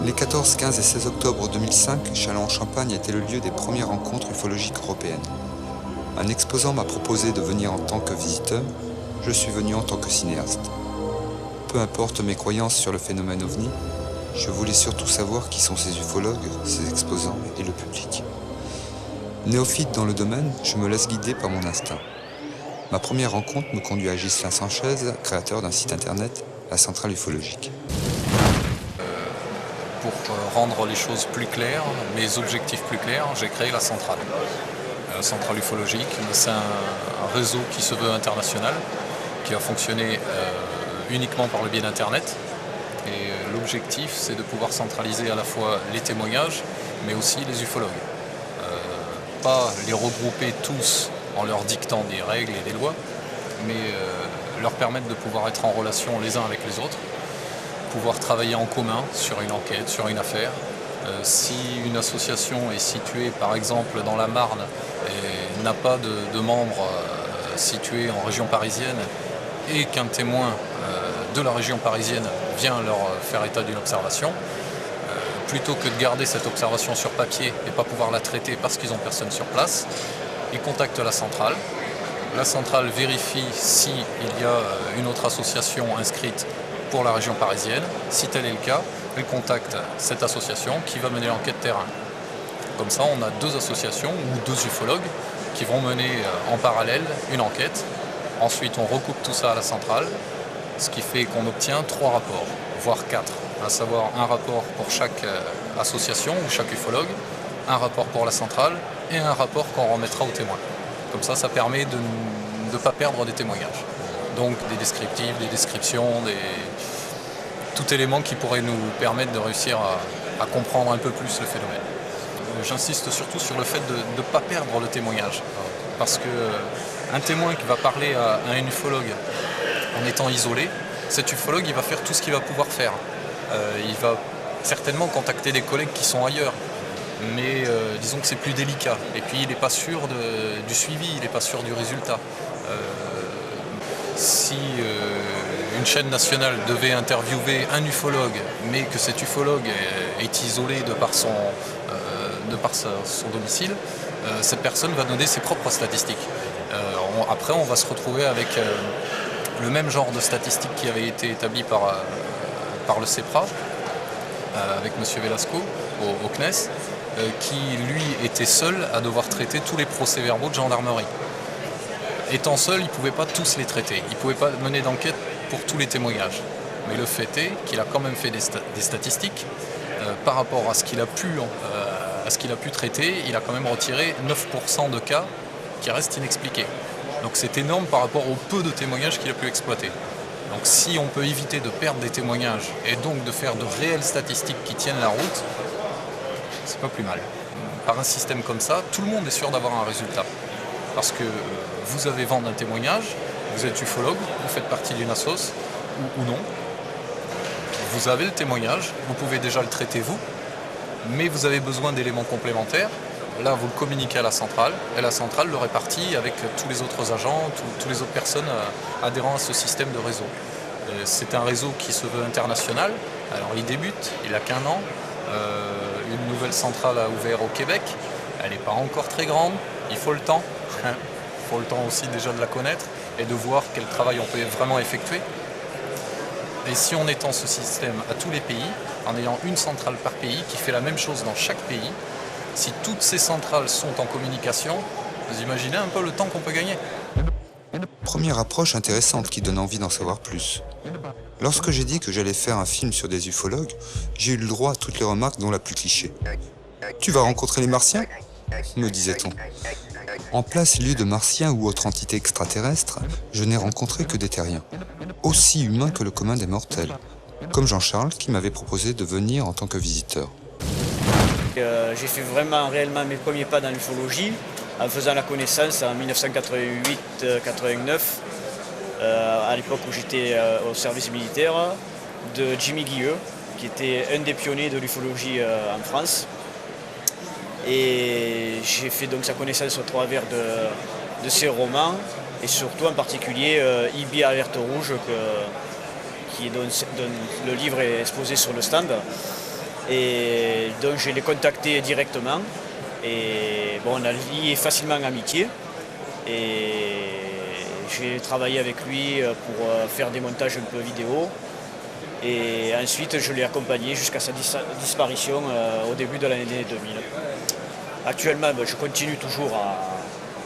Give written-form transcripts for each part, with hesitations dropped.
Les 14, 15 et 16 octobre 2005, Châlons-en-Champagne était le lieu des premières rencontres ufologiques européennes. Un exposant m'a proposé de venir en tant que visiteur, je suis venu en tant que cinéaste. Peu importe mes croyances sur le phénomène OVNI, je voulais surtout savoir qui sont ces ufologues, ces exposants et le public. Néophyte dans le domaine, je me laisse guider par mon instinct. Ma première rencontre me conduit à Ghislain Sanchez, créateur d'un site internet, la Centrale Ufologique. Pour rendre les choses plus claires, mes objectifs plus clairs, j'ai créé la Centrale. La Centrale Ufologique, c'est un réseau qui se veut international, qui a fonctionné uniquement par le biais d'Internet. Et l'objectif, c'est de pouvoir centraliser à la fois les témoignages, mais aussi les ufologues. Pas les regrouper tous en leur dictant des règles et des lois, mais leur permettre de pouvoir être en relation les uns avec les autres, pouvoir travailler en commun sur une enquête, sur une affaire. Si une association est située par exemple dans la Marne et n'a pas de membres situés en région parisienne et qu'un témoin de la région parisienne vient leur faire état d'une observation, plutôt que de garder cette observation sur papier et pas pouvoir la traiter parce qu'ils n'ont personne sur place, ils contactent la centrale. La centrale vérifie s'il y a une autre association inscrite pour la région parisienne. Si tel est le cas, elle contacte cette association qui va mener l'enquête terrain. Comme ça, on a deux associations ou deux ufologues qui vont mener en parallèle une enquête. Ensuite, on recoupe tout ça à la centrale, ce qui fait qu'on obtient 3 rapports, voire 4, à savoir un rapport pour chaque association ou chaque ufologue, un rapport pour la centrale et un rapport qu'on remettra aux témoins. Comme ça, ça permet de ne pas perdre des témoignages. Donc des descriptifs, des descriptions, tout élément qui pourrait nous permettre de réussir à comprendre un peu plus le phénomène. J'insiste surtout sur le fait de ne pas perdre le témoignage. Parce qu'un témoin qui va parler à un ufologue en étant isolé, cet ufologue il va faire tout ce qu'il va pouvoir faire. Il va certainement contacter des collègues qui sont ailleurs. Mais disons que c'est plus délicat. Et puis il n'est pas sûr du suivi, il n'est pas sûr du résultat. Si une chaîne nationale devait interviewer un ufologue, mais que cet ufologue est isolé de par son domicile, cette personne va donner ses propres statistiques. Après, on va se retrouver avec le même genre de statistiques qui avait été établi par le CEPRA, avec M. Velasco, au CNES, qui, lui, était seul à devoir traiter tous les procès-verbaux de gendarmerie. Étant seul, il ne pouvait pas tous les traiter. Il ne pouvait pas mener d'enquête pour tous les témoignages. Mais le fait est qu'il a quand même fait des statistiques par rapport à ce qu'il a pu traiter. Il a quand même retiré 9% de cas qui restent inexpliqués. Donc c'est énorme par rapport au peu de témoignages qu'il a pu exploiter. Donc si on peut éviter de perdre des témoignages et donc de faire de réelles statistiques qui tiennent la route, c'est pas plus mal. Par un système comme ça, tout le monde est sûr d'avoir un résultat. Parce que vous avez vent d'un témoignage, vous êtes ufologue, vous faites partie d'une assoce ou non. Vous avez le témoignage, vous pouvez déjà le traiter vous, mais vous avez besoin d'éléments complémentaires. Là, vous le communiquez à la centrale, et la centrale le répartit avec tous les autres agents, toutes les autres personnes adhérant à ce système de réseau. C'est un réseau qui se veut international. Alors, il débute, il n'a qu'1 an. Une nouvelle centrale a ouvert au Québec. Elle n'est pas encore très grande, il faut le temps. Il faut le temps aussi déjà de la connaître et de voir quel travail on peut vraiment effectuer. Et si on étend ce système à tous les pays, en ayant une centrale par pays qui fait la même chose dans chaque pays, si toutes ces centrales sont en communication, vous imaginez un peu le temps qu'on peut gagner. Première approche intéressante qui donne envie d'en savoir plus. Lorsque j'ai dit que j'allais faire un film sur des ufologues, j'ai eu le droit à toutes les remarques dont la plus cliché. « Tu vas rencontrer les martiens ?» me disait-on. En place lieu de martiens ou autre entité extraterrestre, je n'ai rencontré que des terriens, aussi humains que le commun des mortels, comme Jean-Charles qui m'avait proposé de venir en tant que visiteur. J'ai fait vraiment réellement mes premiers pas dans l'ufologie en faisant la connaissance en 1988-89, à l'époque où j'étais au service militaire, de Jimmy Guilleux, qui était un des pionniers de l'ufologie en France. Et j'ai fait donc sa connaissance au travers de ses romans, et surtout en particulier Ibi Alerte Rouge, dont le livre est exposé sur le stand. Et donc je l'ai contacté directement. Et bon, on a lié facilement amitié. Et j'ai travaillé avec lui pour faire des montages un peu vidéo. Et ensuite, je l'ai accompagné jusqu'à sa disparition au début de l'année 2000. Actuellement, je continue toujours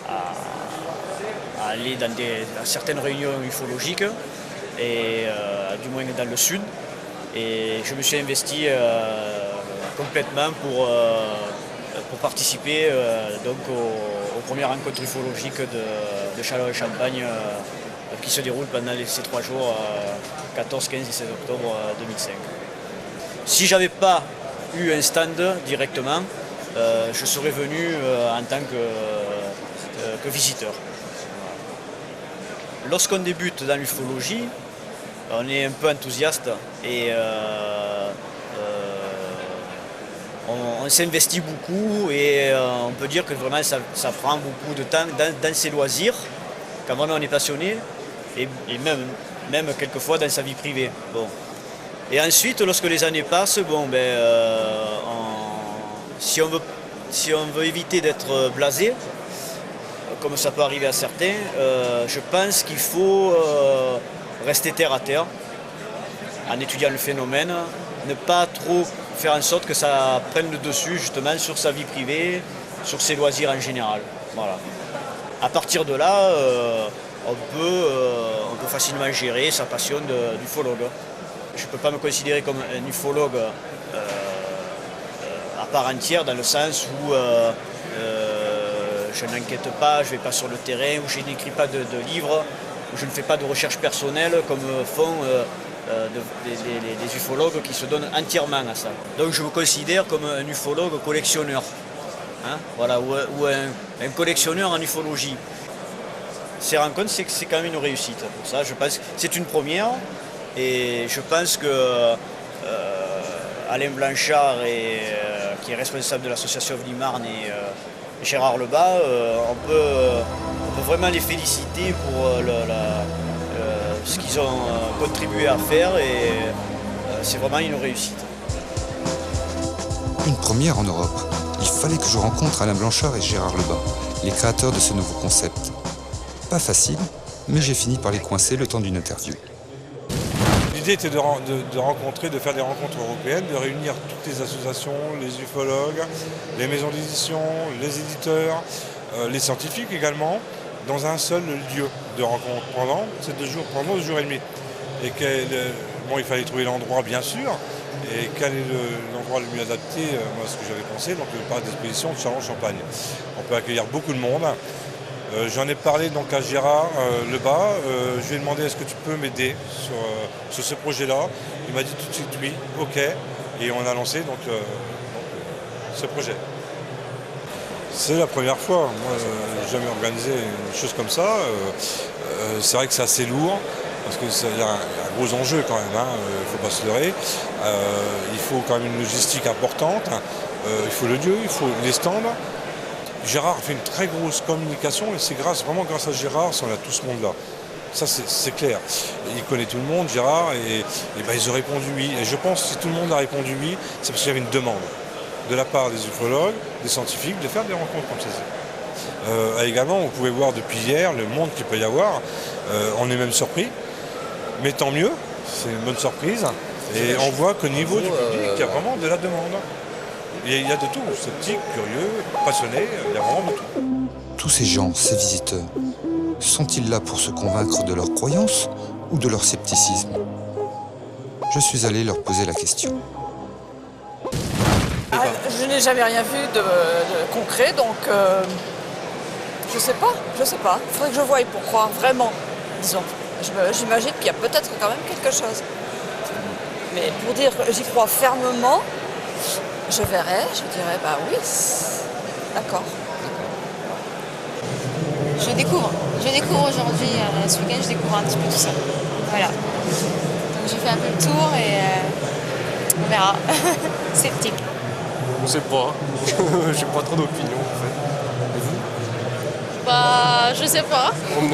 à aller dans certaines réunions ufologiques, et du moins dans le sud. Et je me suis investi complètement pour participer donc aux premières rencontres ufologiques de Châlons-en-Champagne qui se déroulent pendant ces 3 jours, 14, 15 et 16 octobre 2005. Si je n'avais pas eu un stand directement, je serais venu en tant que visiteur. Lorsqu'on débute dans l'ufologie, on est un peu enthousiaste et on s'investit beaucoup, et on peut dire que vraiment ça prend beaucoup de temps dans ses loisirs, quand vraiment on est passionné, et même quelquefois dans sa vie privée. Bon. Et ensuite, lorsque les années passent, si on veut éviter d'être blasé, comme ça peut arriver à certains, je pense qu'il faut rester terre à terre en étudiant le phénomène, ne pas trop faire en sorte que ça prenne le dessus justement sur sa vie privée, sur ses loisirs en général. Voilà. À partir de là, on peut facilement gérer sa passion d'ufologue. Je ne peux pas me considérer comme un ufologue à part entière, dans le sens où je n'enquête pas, je ne vais pas sur le terrain, où je n'écris pas de livres, où je ne fais pas de recherche personnelle comme font des ufologues qui se donnent entièrement à ça. Donc je me considère comme un ufologue collectionneur, hein, voilà, ou un collectionneur en ufologie. Ces rencontres, c'est quand même une réussite. Pour ça, je pense que c'est une première, et je pense que Alain Blanchard, qui est responsable de l'association Vlimarne, et Gérard Lebas, on peut vraiment les féliciter pour ce qu'ils ont contribué à faire, et c'est vraiment une réussite. Une première en Europe. Il fallait que je rencontre Alain Blanchard et Gérard Lebas, les créateurs de ce nouveau concept. Pas facile, mais j'ai fini par les coincer le temps d'une interview. L'idée était de rencontrer, de faire des rencontres européennes, de réunir toutes les associations, les ufologues, les maisons d'édition, les éditeurs, les scientifiques également, dans un seul lieu de rencontre pendant ces 2 jours, pendant 2 jours et demi. Et il fallait trouver l'endroit, bien sûr, et quel est l'endroit le mieux adapté, moi ce que j'avais pensé, donc le parc d'exposition de Châlons-en-Champagne. On peut accueillir beaucoup de monde. J'en ai parlé donc à Gérard Lebas, je lui ai demandé est-ce que tu peux m'aider sur ce projet-là. Il m'a dit tout de suite oui, ok, et on a lancé donc ce projet. C'est la première fois, moi j'ai jamais organisé une chose comme ça. C'est vrai que c'est assez lourd, parce qu'il y a un gros enjeu quand même, il ne faut pas se leurrer. Il faut quand même une logistique importante, il faut le lieu, il faut les stands. Gérard fait une très grosse communication, et c'est vraiment grâce à Gérard si on a tout ce monde-là. Ça c'est clair. Il connaît tout le monde, Gérard, et ils ont répondu oui. Et je pense que si tout le monde a répondu oui, c'est parce qu'il y avait une demande de la part des ufologues, des scientifiques, de faire des rencontres comme celle-ci. Également, vous pouvez voir depuis hier le monde qu'il peut y avoir. On est même surpris, mais tant mieux, c'est une bonne surprise. Et on voit qu'au niveau du public, il y a vraiment de la demande. Il y a de tout, sceptiques, curieux, passionnés, il y a vraiment de tout. Tous ces gens, ces visiteurs, sont-ils là pour se convaincre de leur croyance ou de leur scepticisme? Je suis allé leur poser la question. Je n'ai jamais rien vu de concret, donc je sais pas. Il faudrait que je voie pour croire vraiment, disons. J'imagine qu'il y a peut-être quand même quelque chose. Mais pour dire j'y crois fermement, je verrai, je dirais bah oui, d'accord. Je découvre aujourd'hui, ce week-end, je découvre un petit peu tout ça. Voilà. Donc j'ai fait un peu le tour et on verra. Sceptique. On sait pas. J'ai pas trop d'opinion en fait. Bah, je sais pas. On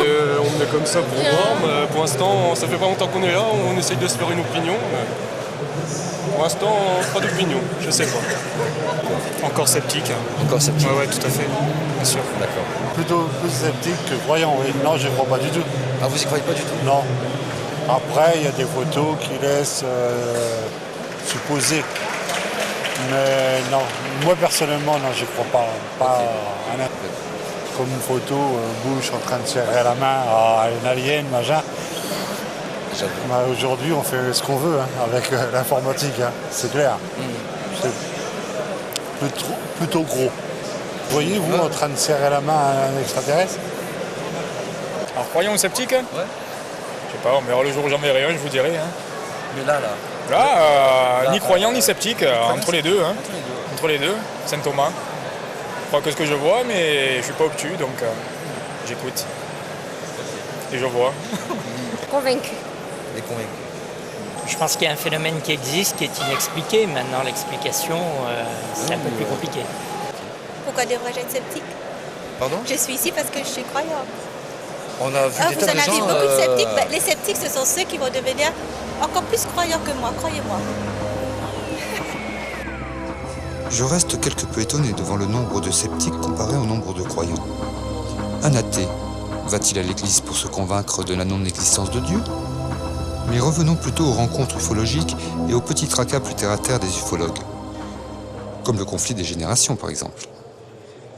est comme ça pour voir, mais pour l'instant, ça fait pas longtemps qu'on est là, on essaye de se faire une opinion. Mais pour l'instant, pas d'opinion, je sais pas. Encore sceptique. Encore sceptique. Ouais, tout à fait, bien sûr. D'accord. Plutôt plus sceptique que croyant, oui. Non, je ne crois pas du tout. Ah, vous y croyez pas du tout? Non. Après, il y a des photos qui laissent supposer. Mais non, moi personnellement, non, je ne crois pas. Pas à un comme une photo, Bush en train de serrer la main à une alien, machin. Bah, aujourd'hui, on fait ce qu'on veut hein, avec l'informatique, hein, c'est clair. C'est plutôt gros. Vous voyez, vous, en train de serrer la main à un extraterrestre? Alors, croyant ou sceptique? Ouais. Je sais pas, on verra le jour où j'en verrai un, je vous dirai. Hein. Mais là. Là, ni croyant ni sceptique, entre les deux. Hein. Entre les deux, Saint Thomas. Je crois que ce que je vois, mais je suis pas obtus, donc j'écoute. Et je vois. Convaincu. Les convaincus. Je pense qu'il y a un phénomène qui existe, qui est inexpliqué. Maintenant, l'explication, c'est un peu plus compliqué. Pourquoi devrais-je être sceptique? Pardon? Je suis ici parce que je suis croyante. On a vu des tas de gens... Vous en avez beaucoup de sceptiques. Les sceptiques, ce sont ceux qui vont devenir encore plus croyants que moi, croyez-moi. Je reste quelque peu étonné devant le nombre de sceptiques comparé au nombre de croyants. Un athée va-t-il à l'église pour se convaincre de la non-existence de Dieu? Mais revenons plutôt aux rencontres ufologiques et aux petits tracas plus terre-à-terre des ufologues. Comme le conflit des générations, par exemple.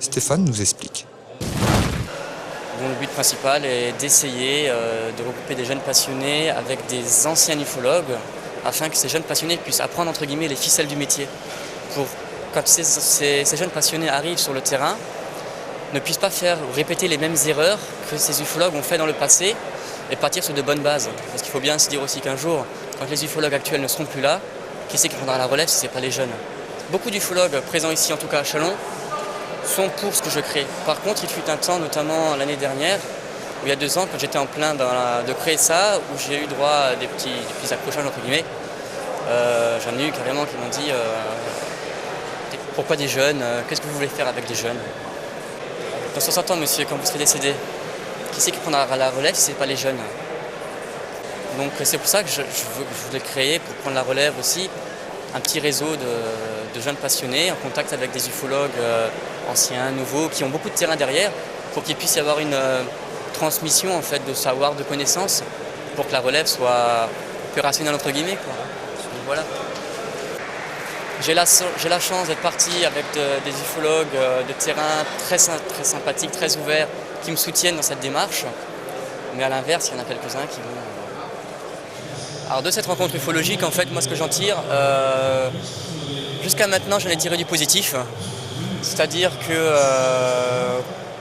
Stéphane nous explique. Bon, le but principal est d'essayer de regrouper des jeunes passionnés avec des anciens ufologues afin que ces jeunes passionnés puissent apprendre entre guillemets les ficelles du métier. Pour quand ces jeunes passionnés arrivent sur le terrain, ne puissent pas faire ou répéter les mêmes erreurs que ces ufologues ont fait dans le passé et partir sur de bonnes bases. Parce qu'il faut bien se dire aussi qu'un jour, quand les ufologues actuels ne seront plus là, qui c'est qui prendra la relève si ce n'est pas les jeunes? Beaucoup d'ufologues présents ici, en tout cas à Châlons, sont pour ce que je crée. Par contre, il fut un temps, notamment l'année dernière, où il y a 2 ans, quand j'étais en plein de créer ça, où j'ai eu droit à des petits accrochages, entre guillemets, j'en ai eu carrément qui m'ont dit pourquoi des jeunes? Qu'est-ce que vous voulez faire avec des jeunes? Dans 60 ans, monsieur, quand vous serez décédé, qui c'est qui prendra la relève si ce n'est pas les jeunes? Donc c'est pour ça que je voulais créer, pour prendre la relève aussi, un petit réseau de jeunes passionnés en contact avec des ufologues anciens, nouveaux, qui ont beaucoup de terrain derrière, pour qu'il puisse y avoir une transmission en fait, de savoir, de connaissances, pour que la relève soit opérationnelle entre guillemets. Quoi. Voilà. J'ai la chance d'être parti avec des ufologues de terrain très sympathiques, très ouverts, qui me soutiennent dans cette démarche. Mais à l'inverse, il y en a quelques-uns qui vont... Alors de cette rencontre ufologique, en fait, moi ce que j'en tire, jusqu'à maintenant j'en ai tiré du positif. C'est-à-dire que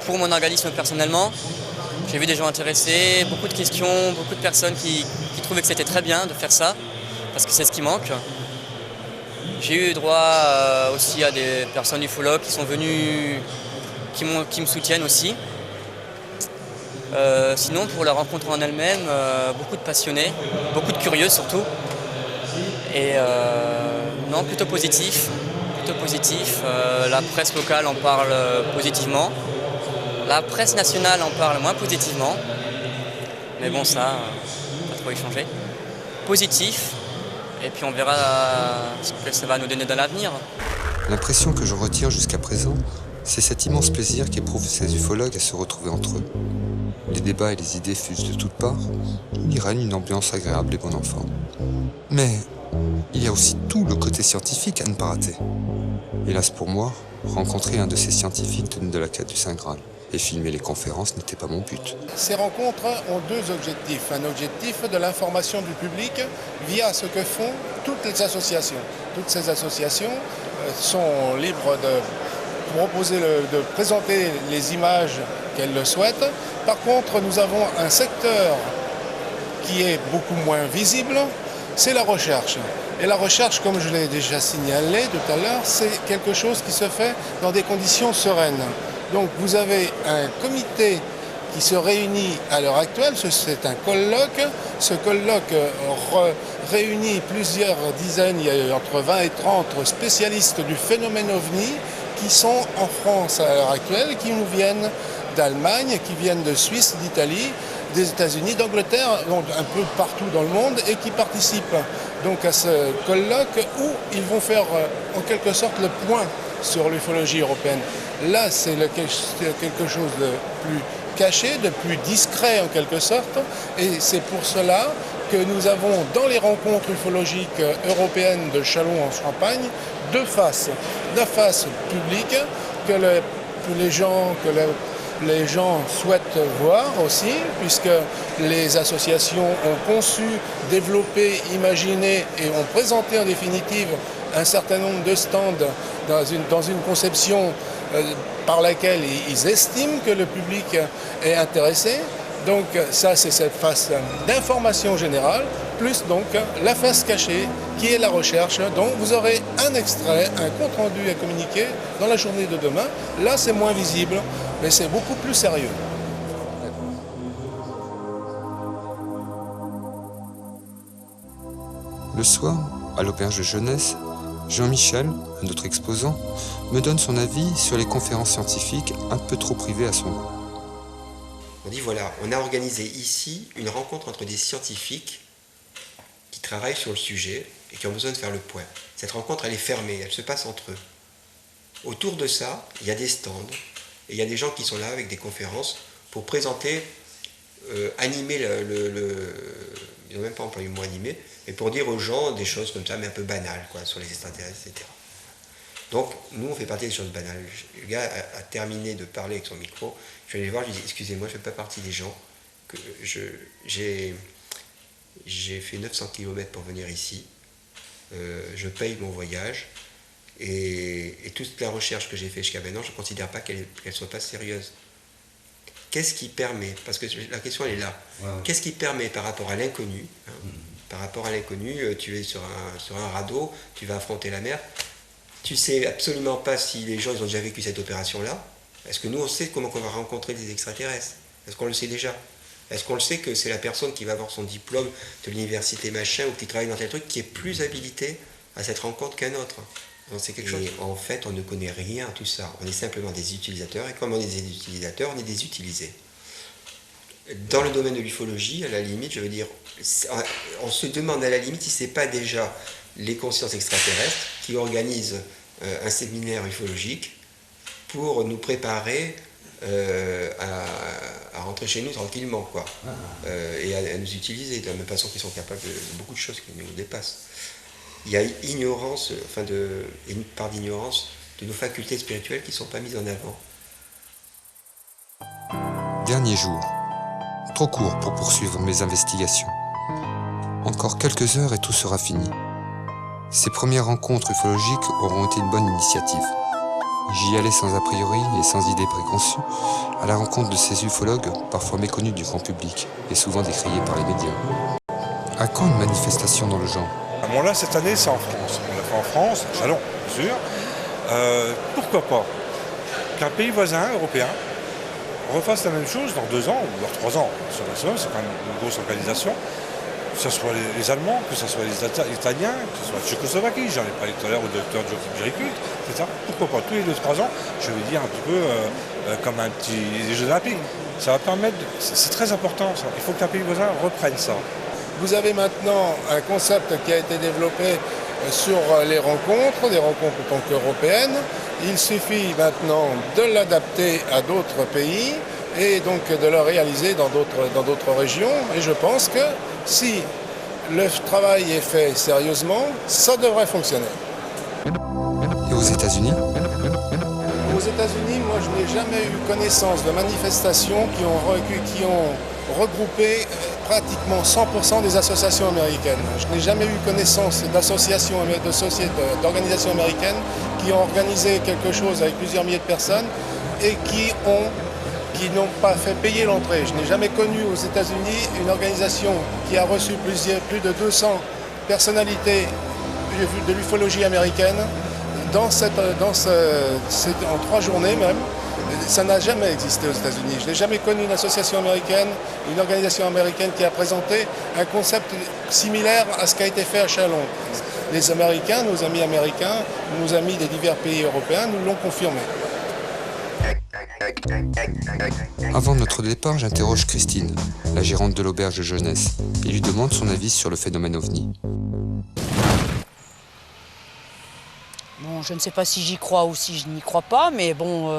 pour mon organisme personnellement, j'ai vu des gens intéressés, beaucoup de questions, beaucoup de personnes qui trouvaient que c'était très bien de faire ça, parce que c'est ce qui manque. J'ai eu droit aussi à des personnes ufologues qui sont venues, qui me soutiennent aussi. Sinon, pour la rencontre en elle-même, beaucoup de passionnés, beaucoup de curieux surtout. Et non, plutôt positif. La presse locale en parle positivement. La presse nationale en parle moins positivement. Mais bon, ça, pas trop y changer. Positif. Et puis on verra ce que ça va nous donner dans l'avenir. L'impression que je retire jusqu'à présent, c'est cet immense plaisir qu'éprouvent ces ufologues à se retrouver entre eux. Les débats et les idées fusent de toutes parts, il règne une ambiance agréable et bon enfant. Mais il y a aussi tout le côté scientifique à ne pas rater. Hélas pour moi, rencontrer un de ces scientifiques de la quête du Saint Graal et filmer les conférences n'était pas mon but. Ces rencontres ont 2 objectifs. Un objectif de l'information du public via ce que font toutes les associations. Toutes ces associations sont libres de présenter les images qu'elles le souhaitent. Par contre, nous avons un secteur qui est beaucoup moins visible, c'est la recherche. Et la recherche, comme je l'ai déjà signalé tout à l'heure, c'est quelque chose qui se fait dans des conditions sereines. Donc vous avez un comité qui se réunit à l'heure actuelle, c'est un colloque. Ce colloque réunit plusieurs dizaines, il y a entre 20 et 30 spécialistes du phénomène OVNI qui sont en France à l'heure actuelle, qui nous viennent d'Allemagne, qui viennent de Suisse, d'Italie, des États-Unis, d'Angleterre, donc un peu partout dans le monde, et qui participent donc à ce colloque où ils vont faire en quelque sorte le point sur l'ufologie européenne. Là, c'est quelque chose de plus caché, de plus discret en quelque sorte, et c'est pour cela que nous avons dans les rencontres ufologiques européennes de Châlons-en-Champagne deux faces. La face publique que les gens souhaitent voir aussi, puisque les associations ont conçu, développé, imaginé et ont présenté en définitive un certain nombre de stands dans une conception par laquelle ils estiment que le public est intéressé. Donc ça, c'est cette face d'information générale, plus donc la face cachée qui est la recherche. Donc vous aurez un extrait, un compte-rendu à communiquer dans la journée de demain. Là, c'est moins visible, mais c'est beaucoup plus sérieux. Le soir, à l'auberge de jeunesse, Jean-Michel, un autre exposant, me donne son avis sur les conférences scientifiques un peu trop privées à son goût. On dit voilà, on a organisé ici une rencontre entre des scientifiques qui travaillent sur le sujet et qui ont besoin de faire le point. Cette rencontre, elle est fermée, elle se passe entre eux. Autour de ça, il y a des stands et il y a des gens qui sont là avec des conférences pour présenter, animer ils n'ont même pas employé le mot animer, mais pour dire aux gens des choses comme ça, mais un peu banales, quoi, sur les extraterrestres, etc. Donc, nous, on fait partie des choses banales. Le gars a terminé de parler avec son micro. Je suis allé le voir, je lui ai dit, excusez-moi, je ne fais pas partie des gens. J'ai fait 900 km pour venir ici. Je paye mon voyage. Et toute la recherche que j'ai faite jusqu'à maintenant, je ne considère pas qu'elle ne soit pas sérieuse. Qu'est-ce qui permet, parce que la question elle est là, qu'est-ce qui permet par rapport à l'inconnu, par rapport à l'inconnu, tu es sur un radeau, tu vas affronter la mer, tu sais absolument pas si les gens ils ont déjà vécu cette opération-là. Est-ce que nous on sait comment on va rencontrer des extraterrestres? Est-ce qu'on le sait déjà? Est-ce qu'on le sait que c'est la personne qui va avoir son diplôme de l'université machin ou qui travaille dans tel truc qui est plus habilitée à cette rencontre qu'un autre? C'est quelque chose. En fait, on ne connaît rien à tout ça. On est simplement des utilisateurs, et comme on est des utilisateurs, on est des utilisés. Dans le domaine de l'ufologie, à la limite, je veux dire, on se demande à la limite si ce n'est pas déjà les consciences extraterrestres qui organisent un séminaire ufologique pour nous préparer à rentrer chez nous tranquillement, quoi. Et à nous utiliser de la même façon qu'ils sont capables de beaucoup de choses qui nous dépassent. Il y a ignorance, une part d'ignorance de nos facultés spirituelles qui ne sont pas mises en avant. Dernier jour. Trop court pour poursuivre mes investigations. Encore quelques heures et tout sera fini. Ces premières rencontres ufologiques auront été une bonne initiative. J'y allais sans a priori et sans idée préconçue, à la rencontre de ces ufologues, parfois méconnus du grand public et souvent décriés par les médias. À quand une manifestation dans le genre? Bon, là, cette année, c'est en France. On l'a fait en France, à Chalon, bien sûr. Pourquoi pas qu'un pays voisin européen refasse la même chose dans 2 ans ou dans 3 ans. Sur maximum, c'est quand même une grosse organisation. Que ce soit les Allemands, que ce soit les Italiens, que ce soit la Tchécoslovaquie, j'en ai parlé tout à l'heure au docteur Joachim, etc. Pourquoi pas tous les 2-3 ans, je vais dire un petit peu comme un petit Jeux olympiques. Ça va permettre, c'est très important ça. Il faut qu'un pays voisin reprenne ça. Vous avez maintenant un concept qui a été développé sur les rencontres, des rencontres en tant qu'européennes. Il suffit maintenant de l'adapter à d'autres pays et donc de le réaliser dans d'autres régions. Et je pense que si le travail est fait sérieusement, ça devrait fonctionner. Et aux États-Unis ? Aux États-Unis, moi je n'ai jamais eu connaissance de manifestations qui ont regroupé pratiquement 100% des associations américaines. Je n'ai jamais eu connaissance d'associations, d'organisations américaines qui ont organisé quelque chose avec plusieurs milliers de personnes et qui n'ont pas fait payer l'entrée. Je n'ai jamais connu aux États-Unis une organisation qui a reçu plus de 200 personnalités de l'ufologie américaine en 3 journées même. Ça n'a jamais existé aux États-Unis. Je n'ai jamais connu une association américaine, une organisation américaine qui a présenté un concept similaire à ce qui a été fait à Chalon. Les Américains, nos amis des divers pays européens nous l'ont confirmé. Avant notre départ, j'interroge Christine, la gérante de l'auberge de jeunesse, et lui demande son avis sur le phénomène OVNI. Bon, je ne sais pas si j'y crois ou si je n'y crois pas, mais bon,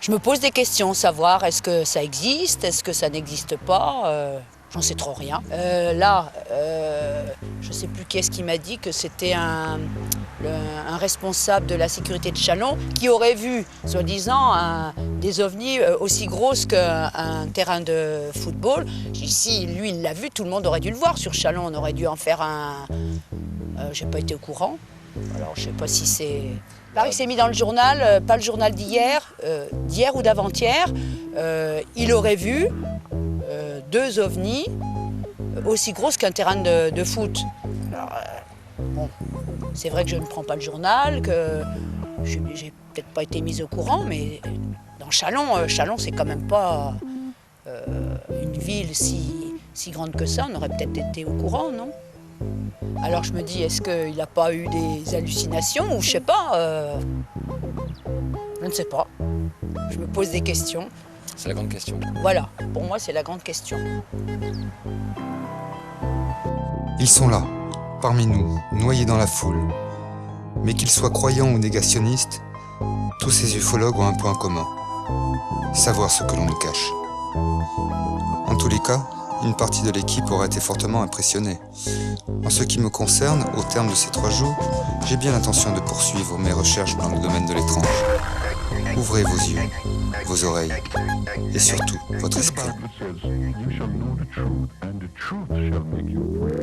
je me pose des questions, savoir est-ce que ça existe, est-ce que ça n'existe pas, j'en sais trop rien. Je ne sais plus qui est-ce qui m'a dit que c'était un responsable de la sécurité de Chalon qui aurait vu, soi-disant, des ovnis aussi grosses qu'un terrain de football. J'ai dit, si lui il l'a vu, tout le monde aurait dû le voir sur Chalon, on aurait dû en faire un... j'ai pas été au courant, alors je sais pas si c'est... Pareil que c'est mis dans le journal, pas le journal d'hier ou d'avant-hier, il aurait vu 2 ovnis aussi grosses qu'un terrain de foot. Alors, bon, c'est vrai que je ne prends pas le journal, que j'ai peut-être pas été mise au courant, mais dans Chalon c'est quand même pas une ville si grande que ça, on aurait peut-être été au courant, non ? Alors je me dis, est-ce qu'il n'a pas eu des hallucinations ou je sais pas, je ne sais pas. Je me pose des questions. C'est la grande question. Voilà, pour moi c'est la grande question. Ils sont là, parmi nous, noyés dans la foule. Mais qu'ils soient croyants ou négationnistes, tous ces ufologues ont un point commun. Savoir ce que l'on nous cache. En tous les cas, une partie de l'équipe aura été fortement impressionnée. En ce qui me concerne, au terme de ces 3 jours, j'ai bien l'intention de poursuivre mes recherches dans le domaine de l'étrange. Ouvrez vos yeux, vos oreilles et surtout votre esprit. You shall know the truth, and the truth shall make you free.